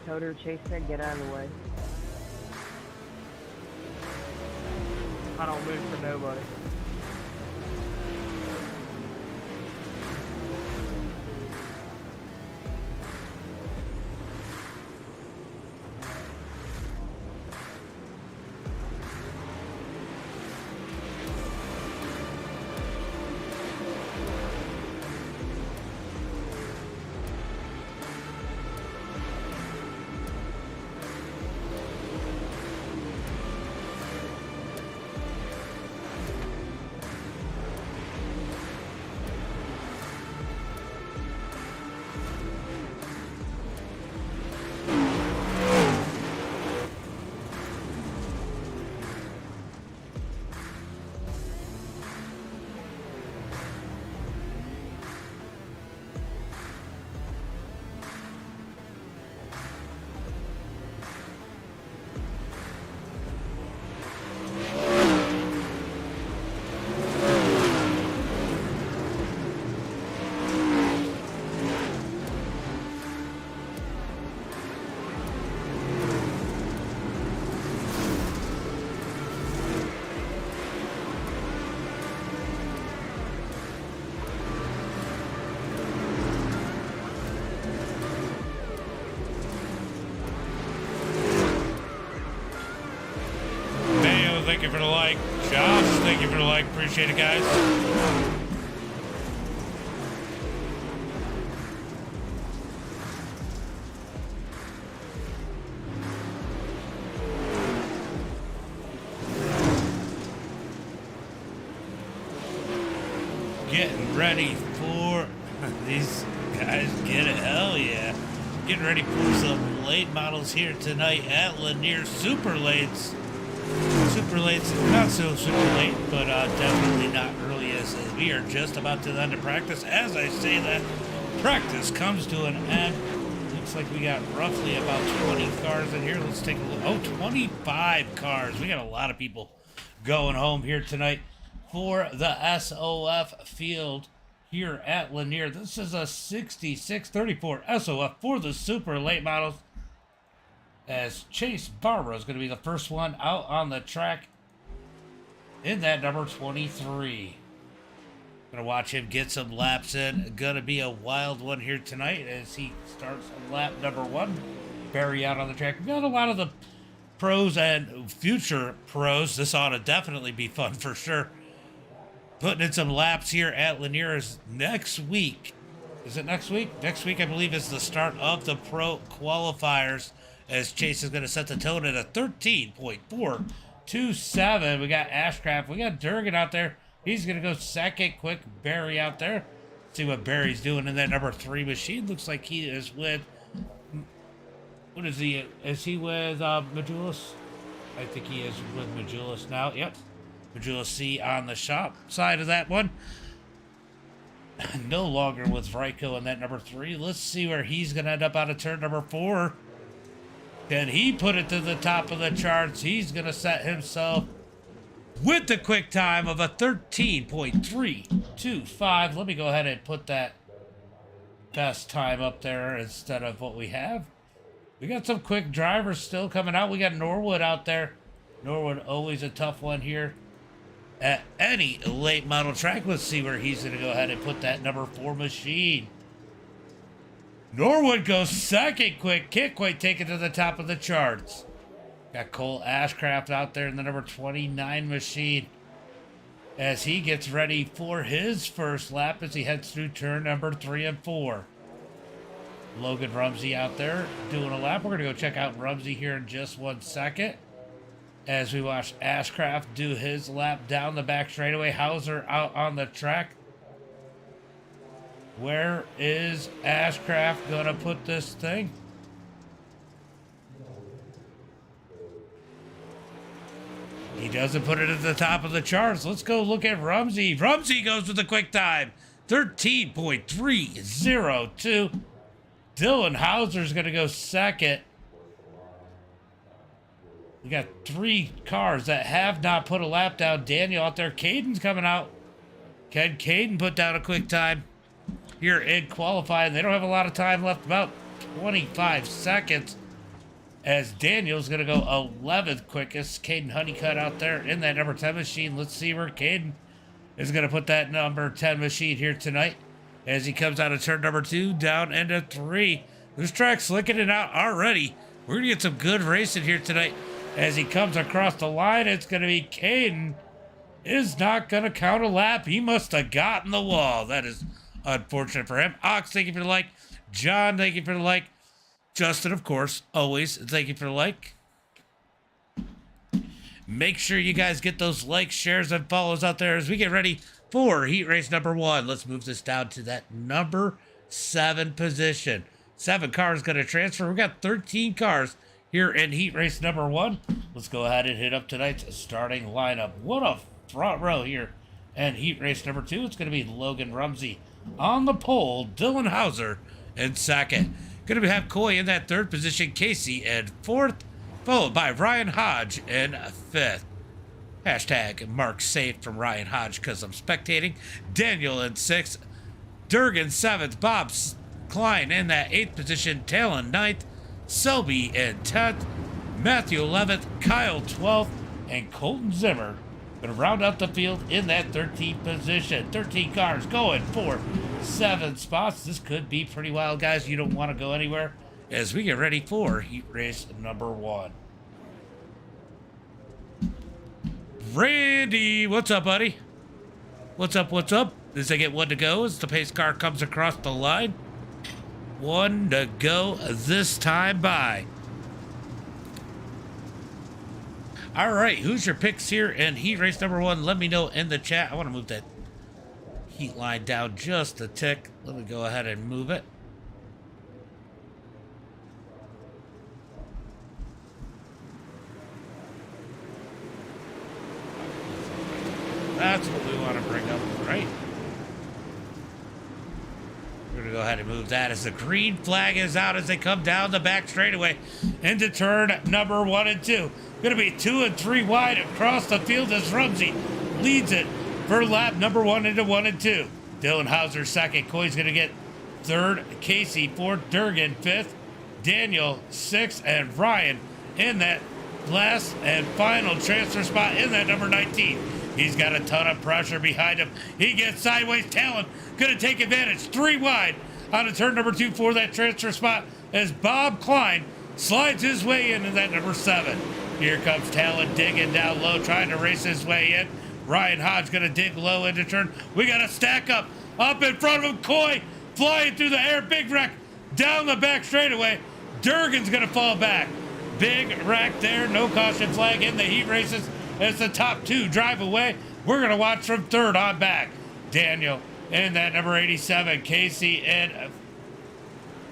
Toter Chase said, get out of the way. I don't move for nobody. Thank you for the like. Josh, thank you for the like. Appreciate it, guys. Getting ready for these guys. Get it. Hell yeah. Getting ready for some late models here tonight at Lanier. Super lates. Super late, not so super late, but definitely not early, as we are just about to the end of practice. As I say that, practice comes to an end. Looks like we got roughly about 20 cars in here. Let's take a look. Oh, 25 cars. We got a lot of people going home here tonight for the SOF field here at Lanier. This is a 6634 SOF for the super late models, as Chase Barber is going to be the first one out on the track in that number 23. Going to watch him get some laps in. Going to be a wild one here tonight as he starts lap number 1. Barry out on the track. We got a lot of the pros and future pros. This ought to definitely be fun for sure. Putting in some laps here at Lanier is next week. Is it next week? Next week, I believe, is the start of the pro qualifiers, as Chase is going to set the tone at a 13.427. We got Ashcraft. We got Durgan out there. He's going to go second. Quick Barry out there. See what Barry's doing in that number 3 machine. Looks like he is with... What is he? Is he with Majoulis? I think he is with Majoulis now. Yep. Majoulis C on the shop side of that one. No longer with Ryko in that number 3. Let's see where he's going to end up out of turn number 4. Can he put it to the top of the charts? He's going to set himself with the quick time of a 13.325. Let me go ahead and put that best time up there instead of what we have. We got some quick drivers still coming out. We got Norwood out there. Norwood, always a tough one here at any late model track. Let's see where he's going to go ahead and put that number 4 machine. Norwood goes second. Quick can't quite take it to the top of the charts. Got Cole Ashcraft out there in the number 29 machine as he gets ready for his first lap as he heads through turn number 3 and 4. Logan Rumsey out there doing a lap. We're going to go check out Rumsey here in just 1 second as we watch Ashcraft do his lap down the back straightaway. Hauser out on the track. Where is Ashcraft going to put this thing? He doesn't put it at the top of the charts. Let's go look at Rumsey. Rumsey goes with the quick time. 13.302. Dylan Hauser's going to go second. We got 3 cars that have not put a lap down. Daniel out there. Caden's coming out. Can Caden put down a quick time here in qualifying? They don't have a lot of time left, about 25 seconds as Daniel's going to go 11th quickest. Caden Honeycutt out there in that number 10 machine. Let's see where Caden is going to put that number 10 machine here tonight as he comes out of turn number 2 down into 3. This track's slicking it out already. We're going to get some good racing here tonight as he comes across the line. It's going to be Caden is not going to count a lap. He must have gotten the wall. That is unfortunate for him. Ox, thank you for the like. John, thank you for the like. Justin, of course, always thank you for the like. Make sure you guys get those likes, shares, and follows out there as we get ready for heat race number 1. Let's move this down to that number 7 position. 7 cars going to transfer. We got 13 cars here in heat race number 1. Let's go ahead and hit up tonight's starting lineup. What a front row here in heat race number 2. It's going to be Logan Rumsey on the pole, Dylan Hauser in second. Going to have Coy in that 3rd position, Casey in 4th, followed by Ryan Hodge in 5th. Hashtag mark safe from Ryan Hodge because I'm spectating. Daniel in 6th, Durgan 7th, Bob Klein in that 8th position, Talon 9th, Selby in 10th, Matthew 11th, Kyle 12th, and Colton Zimmer going to round out the field in that 13th position. 13 cars going for 7 spots. This could be pretty wild, guys. You don't want to go anywhere as we get ready for heat race number 1. Randy, what's up, buddy? What's up, what's up? As they get 1 to go as the pace car comes across the line. 1 to go this time by. All right, who's your picks here in heat race number 1? Let me know in the chat. I want to move that heat line down just a tick. Let me go ahead and move it. That's what we want to bring up, right? We're going to go ahead and move that as the green flag is out as they come down the back straightaway into turn number 1 and 2. Going to be 2 and 3 wide across the field as Rumsey leads it for lap number 1 into 1 and 2. Dylan Hauser 2nd. Coy's going to get 3rd. Casey 4th. Durgan 5th. Daniel 6th. And Ryan in that last and final transfer spot in that number 19. He's got a ton of pressure behind him. He gets sideways. Talon going to take advantage. 3 wide on a turn number 2 for that transfer spot as Bob Klein slides his way into that number 7. Here comes Talon digging down low, trying to race his way in. Ryan Hodge going to dig low into turn. We got a stack up in front of him. Coy flying through the air. Big wreck down the back straightaway. Durgan's going to fall back. Big wreck there. No caution flag in the heat races as the top 2 drive away. We're going to watch from 3rd on back. Daniel in that number 87. Casey in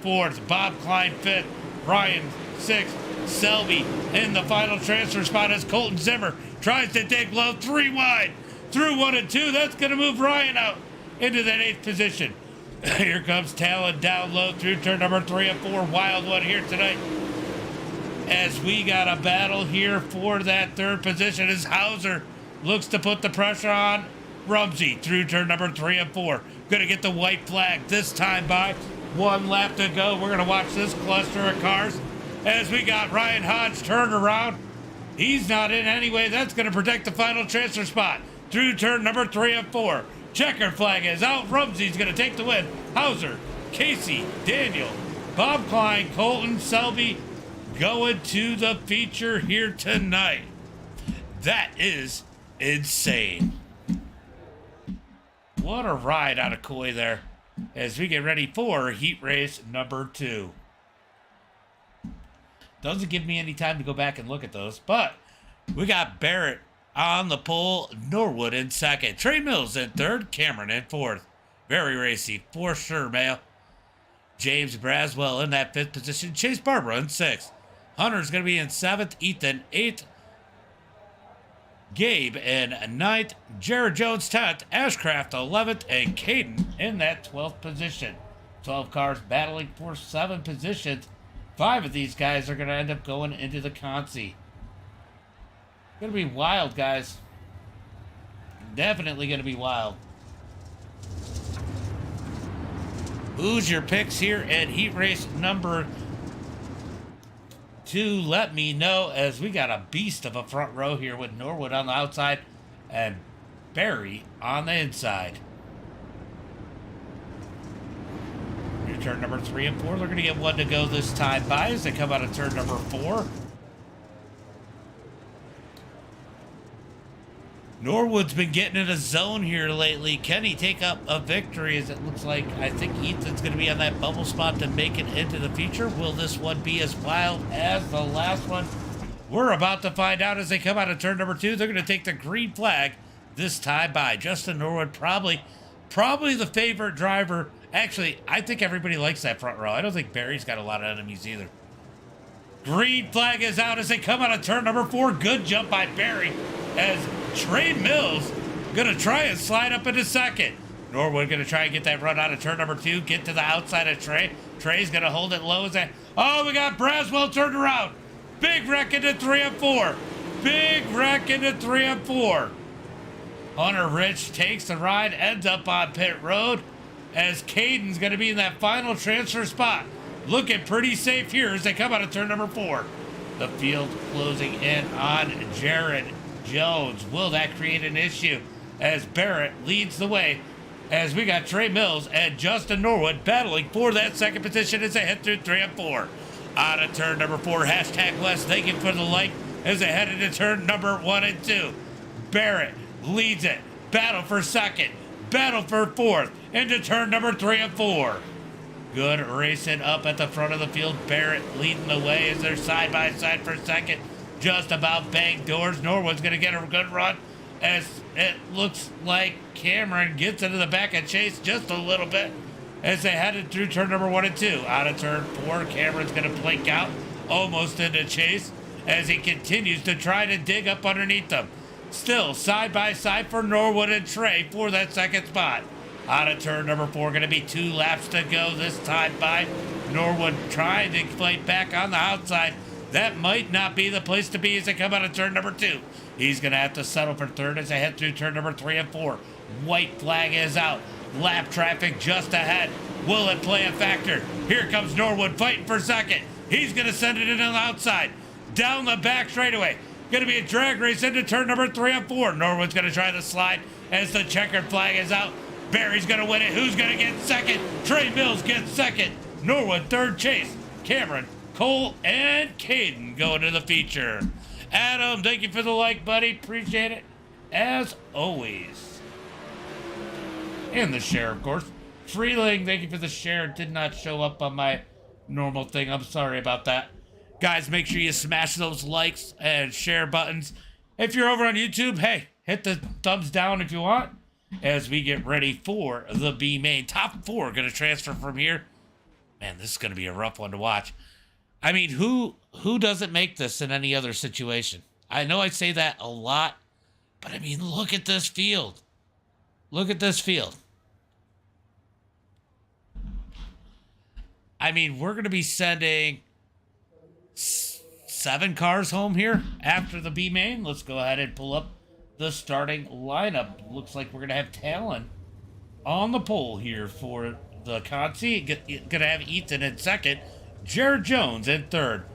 4th. Bob Klein 5th. Ryan 6th. Selby in the final transfer spot as Colton Zimmer tries to dig low. 3 wide through 1 and 2. That's going to move Ryan out into that 8th position. Here comes Talon down low through turn number 3 and 4. Wild one here tonight as we got a battle here for that 3rd position as Hauser looks to put the pressure on Rumsey through turn number 3 and 4. Going to get the white flag this time by. 1 lap to go. We're going to watch this cluster of cars as we got Ryan Hodge turned around. He's not in anyway. That's going to protect the final transfer spot through turn number 3 and 4. Checker flag is out. Rumsey's going to take the win. Hauser, Casey, Daniel, Bob Klein, Colton, Selby going to the feature here tonight. That is insane. What a ride out of Coy there as we get ready for heat race number 2. Doesn't give me any time to go back and look at those, but we got Barrett on the pole, Norwood in 2nd, Trey Mills in 3rd, Cameron in 4th. Very racy for sure, Mayo. James Braswell in that 5th position, Chase Barbara in 6th. Hunter's going to be in 7th, Ethan 8th, Gabe in 9th, Jared Jones 10th, Ashcraft 11th, and Caden in that 12th position. 12 cars battling for 7 positions. 5 of these guys are going to end up going into the Consi. Going to be wild, guys. Definitely going to be wild. Who's your picks here at heat race number to let me know, as we got a beast of a front row here with Norwood on the outside and Barry on the inside. Your turn number 3 and 4. They're going to get one to go this time by as they come out of turn number 4. Norwood's been getting in a zone here lately. Can he take up a victory, as it looks like I think Ethan's going to be on that bubble spot to make it into the feature? Will this one be as wild as the last one? We're about to find out as they come out of turn number 2. They're going to take the green flag this time by. Justin Norwood, probably the favorite driver. Actually, I think everybody likes that front row. I don't think Barry's got a lot of enemies either. Green flag is out as they come out of turn number 4. Good jump by Barry as Trey Mills gonna try and slide up into second. Norwood gonna try and get that run out of turn number 2, get to the outside of Trey. Trey's gonna hold it low as that. Oh, we got Braswell turned around. Big wreck into 3 and 4. Big wreck into 3 and 4. Hunter Rich takes the ride, ends up on pit road as Caden's gonna be in that final transfer spot. Looking pretty safe here as they come out of turn number 4. The field closing in on Jared Jones. Will that create an issue as Barrett leads the way, as we got Trey Mills and Justin Norwood battling for that second position as they head through 3 and 4. Out of turn number 4, hashtag West, thank you for the like as they head into turn number 1 and 2. Barrett leads it. Battle for second. Battle for fourth. Into turn number 3 and 4. Good racing up at the front of the field. Barrett leading the way as they're side by side for second. Just about banged doors. Norwood's going to get a good run as it looks like Cameron gets into the back of Chase just a little bit as they headed through turn number 1 and 2. Out of turn 4, Cameron's going to blink out almost into Chase as he continues to try to dig up underneath them. Still side by side for Norwood and Trey for that second spot. Out of turn number 4, going to be 2 laps to go this time by. Norwood trying to fight back on the outside. That might not be the place to be as they come out of turn number 2. He's going to have to settle for third as they head through turn number 3 and 4. White flag is out. Lap traffic just ahead. Will it play a factor? Here comes Norwood fighting for second. He's going to send it in on the outside. Down the back straightaway. Going to be a drag race into turn number 3 and 4. Norwood's going to try to slide as the checkered flag is out. Barry's going to win it. Who's going to get second? Trey Mills gets second. Norwood third. Chase, Cameron, Cole, and Caden going to the feature. Adam, thank you for the like, buddy. Appreciate it. As always. And the share, of course. Freeling, thank you for the share. Did not show up on my normal thing. I'm sorry about that. Guys, make sure you smash those likes and share buttons. If you're over on YouTube, hey, hit the thumbs down if you want. As we get ready for the B main. Top 4 going to transfer from here. Man, this is going to be a rough one to watch. I mean, who doesn't make this in any other situation? I know I say that a lot, but I mean, look at this field. Look at this field. I mean, we're going to be sending 7 cars home here after the B main. Let's go ahead and pull up the starting lineup. Looks like we're going to have Talon on the pole here for the Conti. Going to have Ethan in second. Jared Jones in third.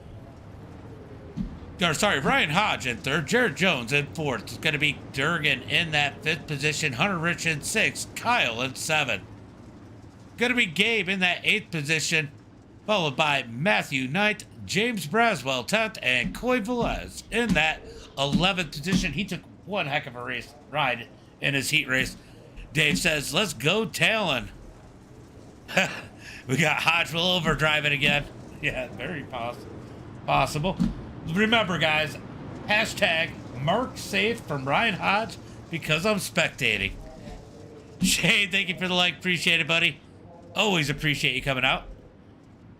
Or sorry, Ryan Hodge in third. Jared Jones in fourth. It's going to be Durgan in that 5th position. Hunter Rich in 6th. Kyle in 7th. Going to be Gabe in that 8th position. Followed by Matthew 9th. James Braswell 10th. And Coy Velez in that 11th position. He took one heck of a ride in his heat race. Dave says, let's go Talon. We got Hodgeville overdriving again. Yeah, very possible. Remember, guys, hashtag mark safe from Ryan Hodge because I'm spectating. Shane, thank you for the like. Appreciate it, buddy. Always appreciate you coming out.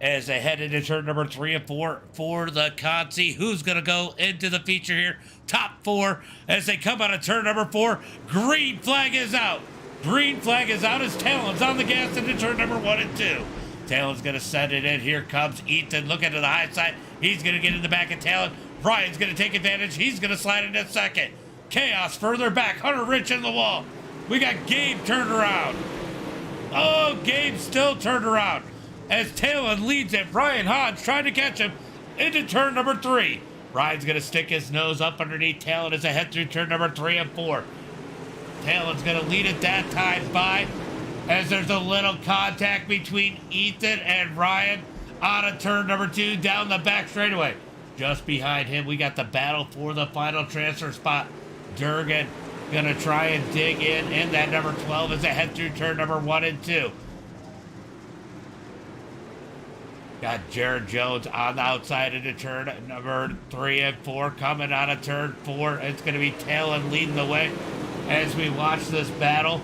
As they head into turn number 3 and 4 for the Conti. Who's going to go into the feature here? Top 4 as they come out of turn number 4. Green flag is out. Green flag is out as Talon's on the gas into turn number 1 and 2. Talon's going to send it in. Here comes Ethan looking to the high side. He's going to get in the back of Talon. Ryan's going to take advantage. He's going to slide into second. Chaos further back. Hunter Rich in the wall. We got Gabe turned around. Oh, Gabe still turned around. As Talon leads it, Ryan Hodge trying to catch him into turn number 3. Ryan's going to stick his nose up underneath Talon as they head through turn number 3 and 4. Talon's going to lead it that time by as there's a little contact between Ethan and Ryan out of turn number 2 down the back straightaway. Just behind him, we got the battle for the final transfer spot. Durgan going to try and dig in that number 12 as they head through turn number 1 and 2. Got Jared Jones on the outside into turn number 3 and 4. Coming out of turn 4, it's going to be Talon leading the way as we watch this battle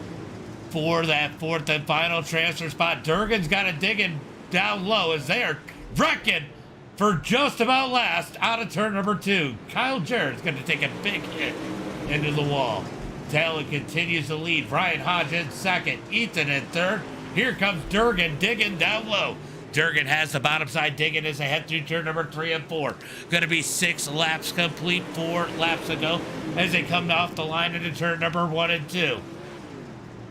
for that 4th and final transfer spot. Durgan's got to dig in down low as they are wrecking for just about last out of turn number 2. Kyle Jarrett's going to take a big hit into the wall. Talon continues to lead. Ryan Hodge in second. Ethan in third. Here comes Durgan digging down low. Durgan has the bottom side digging as they head through turn number 3 and 4. Going to be 6 laps complete, 4 laps ago as they come off the line into turn number 1 and 2.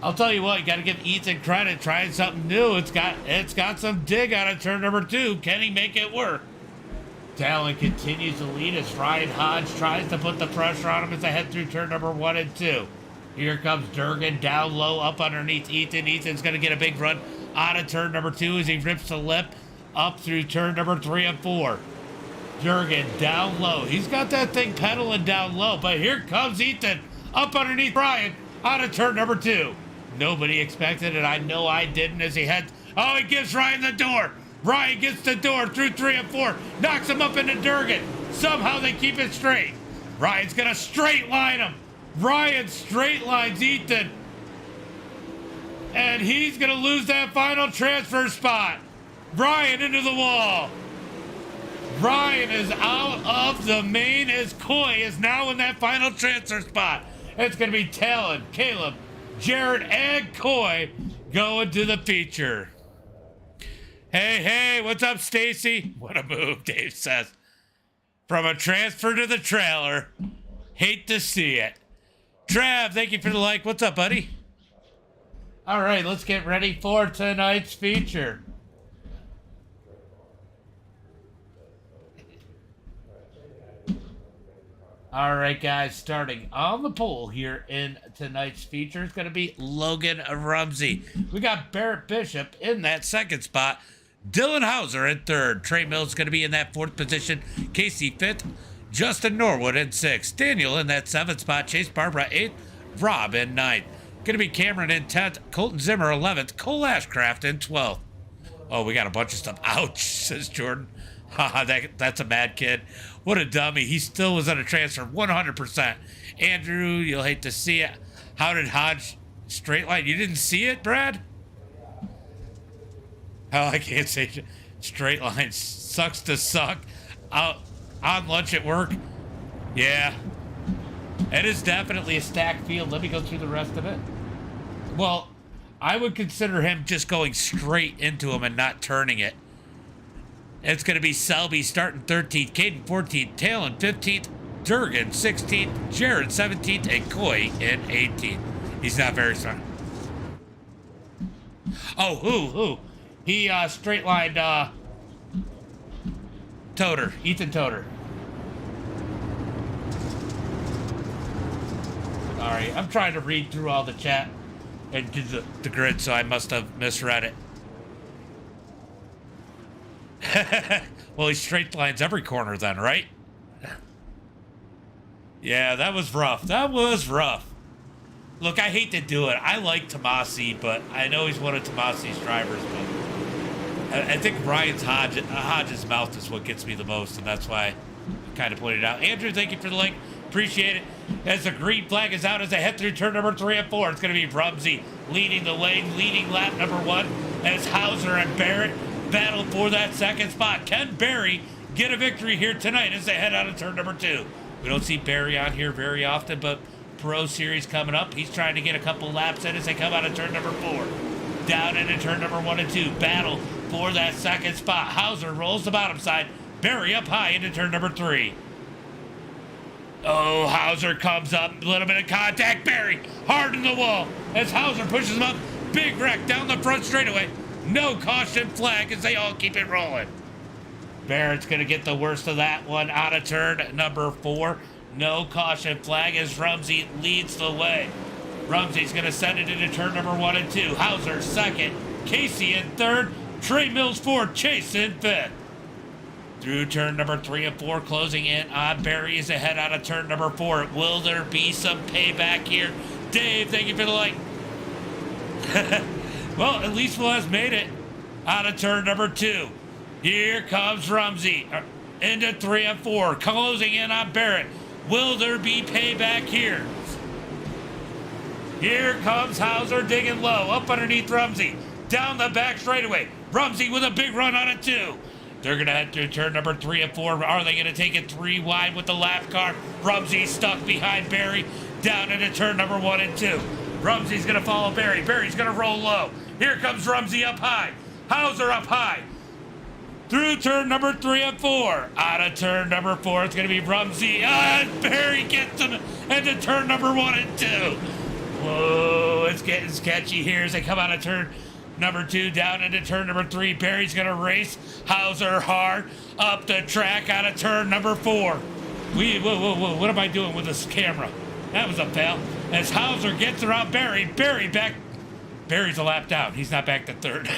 I'll tell you what, you got to give Ethan credit trying something new. It's got some dig out of turn number 2. Can he make it work? Talon continues to lead as Ryan Hodge tries to put the pressure on him as they head through turn number 1 and 2. Here comes Durgan down low up underneath Ethan. Ethan's going to get a big run out of turn number 2 as he rips the lip up through turn number 3 and 4. Durgan down low. He's got that thing pedaling down low, but here comes Ethan up underneath Ryan out of turn number 2. Nobody expected it. I know I didn't as he heads. Oh, he gives Ryan the door. Ryan gets the door through 3 and 4. Knocks him up into Durgan. Somehow they keep it straight. Ryan's going to straight line him. Ryan straight lines Ethan. And he's going to lose that final transfer spot. Ryan into the wall. Ryan is out of the main as Coy is now in that final transfer spot. It's going to be Talon, Caleb, Jared, and Coy going to the feature. Hey, what's up, Stacy? What a move, Dave says. From a transfer to the trailer. Hate to see it. Trav, thank you for the like. What's up, buddy? All right, let's get ready for tonight's feature. All right, guys, starting on the pole here in tonight's feature is going to be Logan Rumsey. We got Barrett Bishop in that second spot. Dylan Hauser in third. Trey Mills is going to be in that 4th position. Casey 5th. Justin Norwood in 6th. Daniel in that 7th spot. Chase Barbara 8th. Rob in 9th. Going to be Cameron in 10th. Colton Zimmer 11th. Cole Ashcraft in 12th. Oh, we got a bunch of stuff. Ouch, says Jordan. Haha, that's a mad kid. What a dummy. He still was on a transfer 100%. Andrew, you'll hate to see it. How did Hodge straight line? You didn't see it, Brad? Oh, I can't say straight line. Sucks to suck. Out on lunch at work. Yeah. It is definitely a stacked field. Let me go through the rest of it. Well, I would consider him just going straight into him and not turning it. It's going to be Selby starting 13th, Caden 14th, Talon 15th, Durgan 16th, Jared 17th, and Coy in 18th. He's not very strong. Oh, who? He straight lined Toter, Ethan Toter. All right, I'm trying to read through all the chat and do the grid, so I must have misread it. Well, he straight lines every corner then, right? Yeah, that was rough. That was rough. Look, I hate to do it. I like Tomasi, but I know he's one of Tomasi's drivers, but I think Ryan's Hodge's mouth is what gets me the most, and that's why I kind of pointed out. Andrew, thank you for the link. Appreciate it. As the green flag is out as they head through turn number 3 and 4, it's going to be Rumsey leading the way, leading lap number 1, as Hauser and Barrett battle for that second spot. Can Barry get a victory here tonight as they head out of turn number 2? We don't see Barry on here very often, but Pro Series coming up. He's trying to get a couple laps in as they come out of turn number 4. Down into turn number 1 and 2. Battle for that second spot. Hauser rolls the bottom side. Barry up high into turn number 3. Oh, Hauser comes up. A little bit of contact. Barry hard in the wall as Hauser pushes him up. Big wreck down the front straightaway. No caution flag as they all keep it rolling. Barrett's going to get the worst of that one out of turn number 4. No caution flag as Rumsey leads the way. Rumsey's going to send it into turn number 1 and 2. Hauser second. Casey in third. Trey Mills fourth. Chase in fifth. Through turn number 3 and 4, closing in on Barry is ahead out of turn number 4. Will there be some payback here? Dave, thank you for the like. Well, at least Will has made it out of turn number 2. Here comes Rumsey into 3 and 4, closing in on Barrett. Will there be payback here? Here comes Hauser digging low, up underneath Rumsey, down the back straightaway. Rumsey with a big run on it too. They're going to head through turn number 3 and 4. Are they going to take it 3 wide with the lap car? Rumsey stuck behind Barry, down into turn number 1 and 2. Rumsey's going to follow Barry. Barry's going to roll low. Here comes Rumsey up high. Hauser up high. Through turn number 3 and 4. Out of turn number 4, it's going to be Rumsey. And Barry gets him into turn number 1 and 2. Whoa, it's getting sketchy here as they come out of turn number 2 down into turn number 3. Barry's going to race Hauser hard up the track out of turn number 4. Whoa, what am I doing with this camera? That was a fail. As Hauser gets around Barry, Barry back. Barry's a lap down. He's not back to third.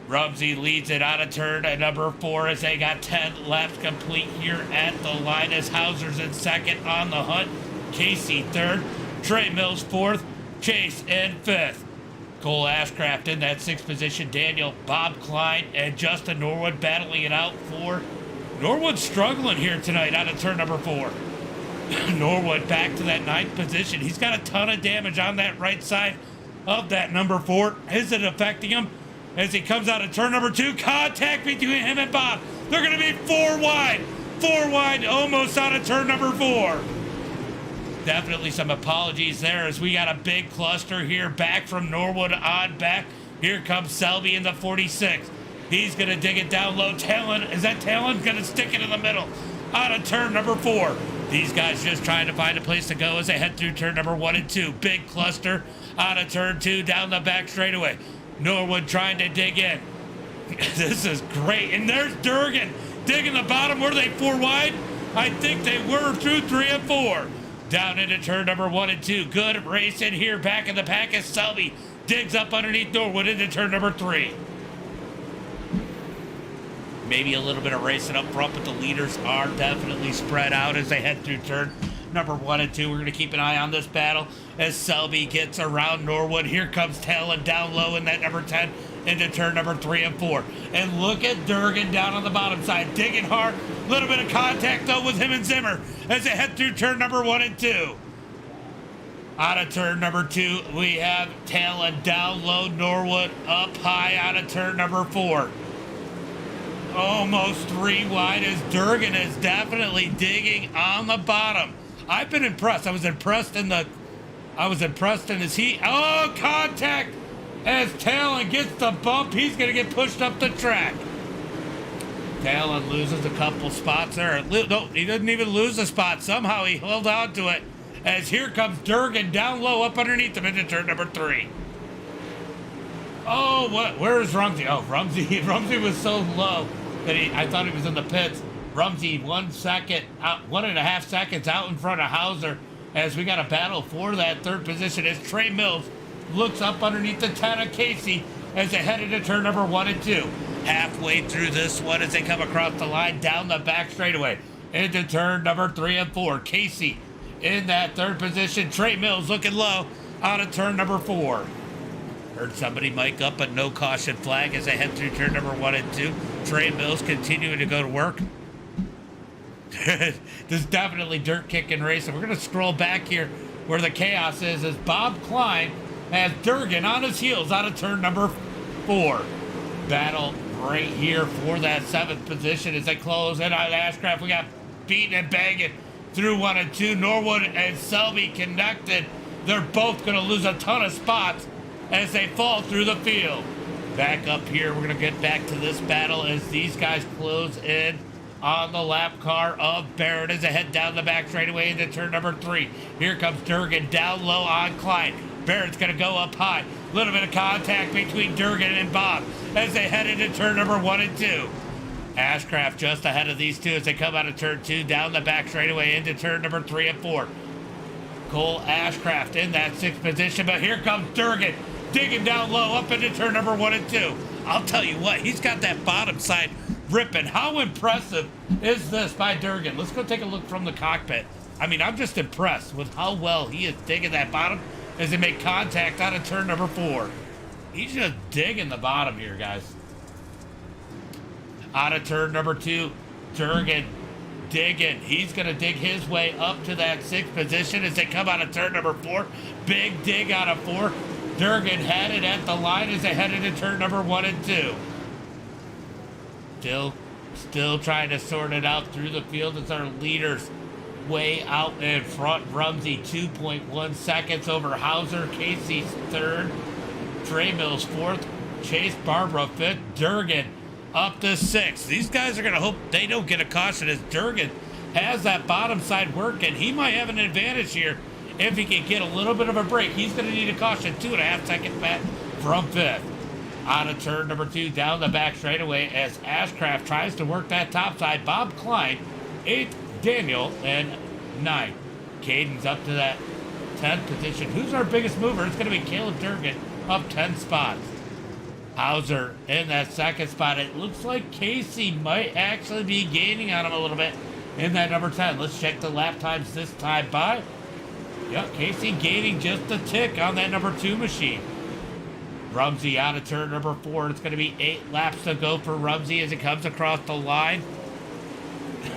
Rumsey leads it out of turn number 4 as they got 10 laps complete here at the line as Hauser's in second on the hunt. Casey third. Trey Mills fourth. Chase in fifth. Cole Ashcraft in that 6th position. Daniel, Bob Klein, and Justin Norwood battling it out for. Norwood struggling here tonight out of turn number 4. Norwood back to that 9th position. He's got a ton of damage on that right side of that number 4. Is it affecting him? As he comes out of turn number 2, contact between him and Bob. They're going to be 4 wide. 4 wide, almost out of turn number 4. Definitely some apologies there as we got a big cluster here back from Norwood on back. Here comes Selby in the 46. He's going to dig it down low. Talon, is that Talon going to stick it in the middle? Out of turn number 4. These guys just trying to find a place to go as they head through turn number 1 and 2. Big cluster out of turn 2 down the back straightaway. Norwood trying to dig in. This is great. And there's Durgan digging the bottom. Were they 4 wide? I think they were through 3 and 4. Down into turn number 1 and 2. Good race in here. Back in the pack as Selby digs up underneath Norwood into turn number 3. Maybe a little bit of racing up front, but the leaders are definitely spread out as they head through turn number 1 and 2. We're going to keep an eye on this battle as Selby gets around Norwood. Here comes Talon down low in that number 10 into turn number 3 and 4. And look at Durgan down on the bottom side, digging hard. A little bit of contact though with him and Zimmer as they head through turn number 1 and 2. Out of turn number 2, we have Talon down low, Norwood up high out of turn number 4. Almost 3 wide as Durgan is definitely digging on the bottom. I've been impressed. I was impressed in his heat. Oh, contact as Talon gets the bump. He's going to get pushed up the track. Talon loses a couple spots there. No, he didn't even lose a spot. Somehow he held on to it. As here comes Durgan down low up underneath him into turn number 3. Oh, what? Where is Rumsey? Oh, Rumsey was so low that I thought he was in the pits. Rumsey 1 second, 1.5 seconds out in front of Hauser as we got a battle for that 3rd position as Trey Mills looks up underneath the 10 of Casey as they head into turn number 1 and 2. Halfway through this one as they come across the line down the back straightaway into turn number 3 and 4. Casey in that 3rd position. Trey Mills looking low out of turn number 4. Heard somebody mic up a no caution flag as they head through turn number 1 and 2. Trey Mills continuing to go to work. This is definitely dirt kicking race. And we're going to scroll back here where the chaos is as Bob Klein has Durgan on his heels out of turn number 4. Battle right here for that 7th position as they close in on Ashcraft. We got beating and banging through 1 and 2. Norwood and Selby connected. They're both going to lose a ton of spots as they fall through the field. Back up here, we're going to get back to this battle as these guys close in on the lap car of Barrett as they head down the back straightaway into turn number 3. Here comes Durgan down low on Klein. Barrett's going to go up high. A little bit of contact between Durgan and Bob as they head into turn number 1 and 2. Ashcraft just ahead of these two as they come out of turn 2, down the back straightaway into turn number 3 and 4. Cole Ashcraft in that 6th position, but here comes Durgan digging down low up into turn number 1 and 2. I'll tell you what, he's got that bottom side ripping. How impressive is this by Durgan? Let's go take a look from the cockpit. I mean, I'm just impressed with how well he is digging that bottom as they make contact out of turn number 4. He's just digging the bottom here, guys. Out of turn number 2, Durgan digging. He's going to dig his way up to that 6th position as they come out of turn number 4. Big dig out of 4. Durgan headed at the line as they head into turn number 1 and 2. Still trying to sort it out through the field as our leaders way out in front. Rumsey 2.1 seconds over Hauser. Casey's 3rd. Trey Mills 4th. Chase Barbara 5th. Durgan up to 6th. These guys are going to hope they don't get a caution as Durgan has that bottom side working. He might have an advantage here if he can get a little bit of a break. He's going to need a caution. 2.5 second back from 5th. Out of turn number 2, down the back straightaway as Ashcraft tries to work that top side. Bob Klein, 8th. Daniel, and 9th. Caden's up to that 10th position. Who's our biggest mover? It's going to be Caleb Durgan, up 10 spots. Hauser in that 2nd spot. It looks like Casey might actually be gaining on him a little bit in that number 10. Let's check the lap times this time by. Yep, Casey gaining just a tick on that number 2 machine. Rumsey out of turn number 4. It's going to be 8 laps to go for Rumsey as it comes across the line.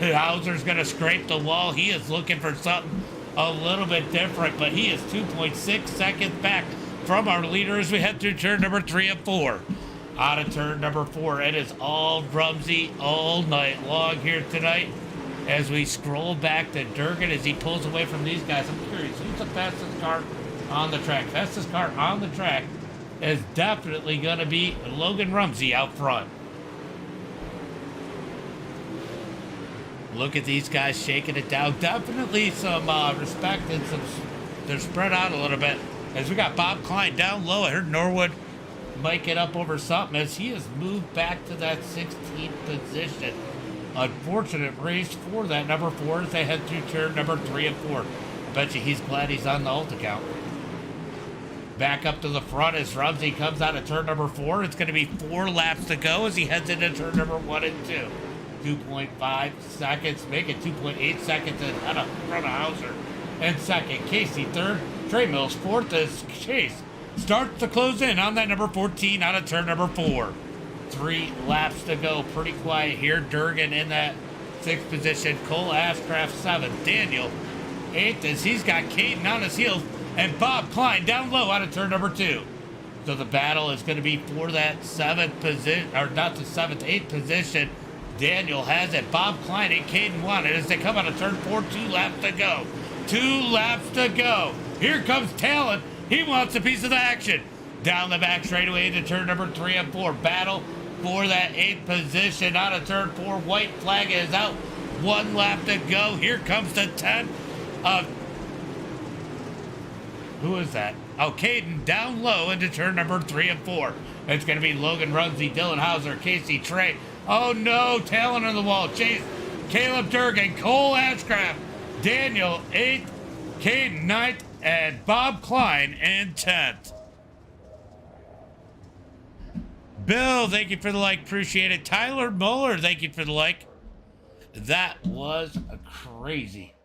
Hauser's going to scrape the wall. He is looking for something a little bit different, but he is 2.6 seconds back from our leader as we head through turn number 3 and 4. Out of turn number 4, it is all Rumsey all night long here tonight as we scroll back to Durgan as he pulls away from these guys. I'm curious, who's the fastest car on the track? Fastest car on the track is definitely going to be Logan Rumsey out front. Look at these guys shaking it down. Definitely some respect and some. They're spread out a little bit as we got Bob Klein down low. I heard Norwood might get up over something as he has moved back to that 16th position. Unfortunate race for that number 4 as they head through turn number 3 and 4. I bet you he's glad he's on the ult account. Back up to the front as Rumsey comes out of turn number 4. It's going to be 4 laps to go as he heads into turn number 1 and 2. 2.5 seconds, make it 2.8 seconds ahead of front of Hauser. And 2nd, Casey 3rd, Trey Mills 4th as Chase starts to close in on that number 14 out of turn number 4. 3 laps to go, pretty quiet here. Durgan in that 6th position, Cole Ashcraft 7th, Daniel 8th as he's got Caden on his heels, and Bob Klein down low out of turn number 2. So the battle is going to be for that 7th position, or not the 7th, 8th position. Daniel has it. Bob Klein and Caden won it as they come out of turn 4. 2 laps to go. 2 laps to go. Here comes Talon. He wants a piece of the action. Down the back straightaway into turn number 3 and 4. Battle for that 8th position out of turn 4. White flag is out. 1 lap to go. Here comes the 10 of... Who is that? Oh, Caden down low into turn number 3 and 4. It's going to be Logan Rumsey, Dylan Hauser, Casey Trey. Oh no, Talon on the wall. Chase, Caleb Durgan, Cole Ashcraft, Daniel 8th, Caden 9th, and Bob Klein in 10th. Bill, thank you for the like. Appreciate it. Tyler Muller, thank you for the like. That was crazy.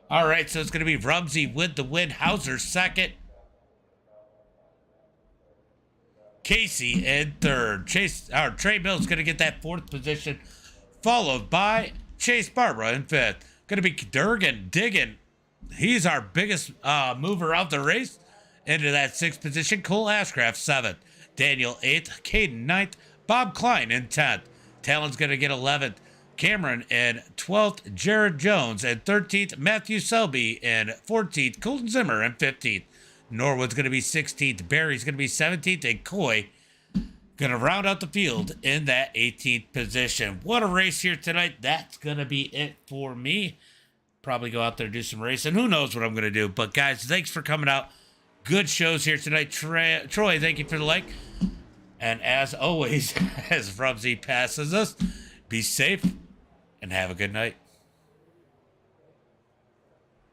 All right, so it's going to be Rumsey with the win. Hauser 2nd. Casey in 3rd. Trey Mills going to get that 4th position, followed by Chase Barbara in 5th. Going to be Durgan digging. He's our biggest mover out the race into that 6th position. Cole Ashcraft 7th. Daniel 8th. Caden 9th. Bob Klein in 10th. Talon's going to get 11th. Cameron in 12th. Jared Jones in 13th. Matthew Selby in 14th. Colton Zimmer in 15th. Norwood's going to be 16th. Barry's going to be 17th. And Coy going to round out the field in that 18th position. What a race here tonight. That's going to be it for me. Probably go out there and do some racing. Who knows what I'm going to do. But, guys, thanks for coming out. Good shows here tonight. Troy, thank you for the like. And as always, as Rumsey passes us, be safe and have a good night.